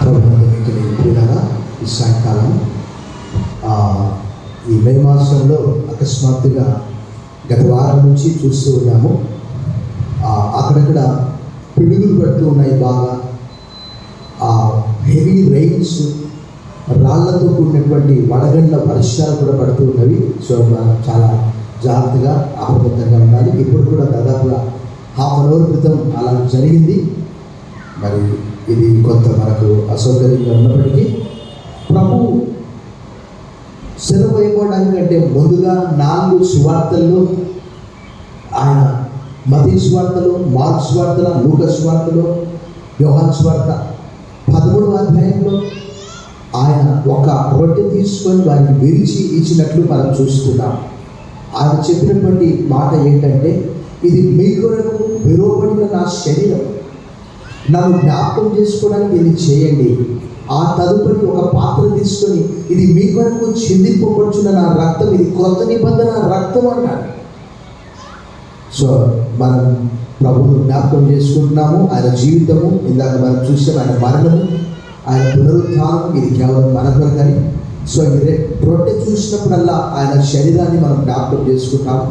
ప్రభుత్వ ఈ సాయంకాలం ఈ మే మాసంలో అకస్మాత్తుగా గత వారం నుంచి చూస్తూ ఉన్నాము. అక్కడక్కడ పిడుగులు పడుతూ ఉన్నాయి. బాగా హెవీ రైన్స్, రాళ్లతో కూడినటువంటి వడగండ్ల వర్షాలు కూడా పడుతూ ఉన్నవి. సో మనం చాలా జాగ్రత్తగా అప్రమత్తంగా ఉండాలి. ఇప్పుడు కూడా దాదాపుగా హాఫ్ అన్ అవర్ క్రితం అలా జరిగింది. మరి ఇది కొంత మనకు అసౌకర్యంగా ఉన్నప్పటికీ ప్రభు సెలవు అయిపోవడానికంటే ముందుగా 4 సువార్తల్లో ఆయన మత్తయి సువార్తలో, మార్కు సువార్తలో, లూకా సువార్తలో, యోహాను సువార్త 13వ అధ్యాయంలో ఆయన ఒక రొట్టె తీసుకొని వారికి విరిచి ఇచ్చినట్లు మనం చూస్తున్నాం. ఆయన చెప్పినటువంటి మాట ఏంటంటే, ఇది మీ కొరకు విరోబడిన నా శరీరం, నన్ను జ్ఞాపకం చేసుకోవడానికి ఇది చేయండి. ఆ తదుపరి ఒక పాత్ర తీసుకొని, ఇది మీ కొరకు చిందింపబడుచున్న నా రక్తం, ఇది కొత్త నిబంధన రక్తం అన్నాడు. సో మనం ప్రభువును జ్ఞాపకం చేసుకుంటున్నాము. ఆయన జీవితము, ఇందాక మనం చూసాం, ఆయన మరణము, ఆయన పునరుత్థానం, ఇది కేవలం మన కొరకని. సో ఈ రొట్టె చూసినప్పుడల్లా ఆయన శరీరాన్ని మనం జ్ఞాపకం చేసుకుంటాం.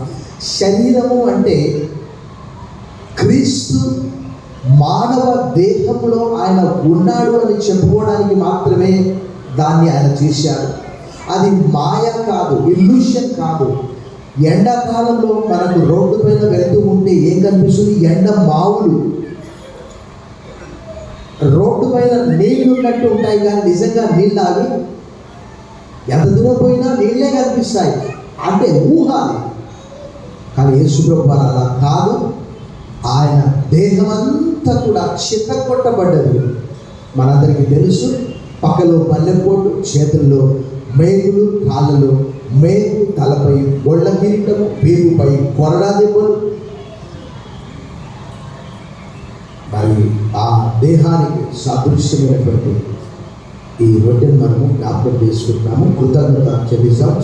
శరీరము అంటే క్రీస్తు మానవ దేహంలో ఆయన ఉన్నాడు అని చెప్పుకోవడానికి మాత్రమే దాన్ని ఆయన చేశాడు. అది మాయ కాదు, ఇల్యూషన్ కాదు. ఎండాకాలంలో మనకు రోడ్డు పైన వెళ్తూ ఉంటే ఏం కనిపిస్తుంది? ఎండ మావులు. రోడ్డు పైన నీళ్లు ఉన్నట్టు ఉంటాయి, కానీ నిజంగా నీళ్ళు అవి ఎంత దూరం పోయినా నీళ్ళే కనిపిస్తాయి. అంటే ఊహ. కానీ యేసుప్రభు అలా కాదు. ఆయన దేహమంతా కూడా చితకొట్టబడ్డది. మనందరికీ తెలుసు. పక్కలో పల్లెపోటు, చేతుల్లో మేకులు, కాళ్ళలో మేకు, తలపై బొళ్ళ కిరీటము, వీపుపై కొరడా దెబ్బలు. మరి ఆ దేహానికి సాదృశ్యమైనటువంటి ఈ రొట్టెను మనము జ్ఞాపకం చేసుకుంటున్నాము. కృతజ్ఞత చెల్లిస్తాం.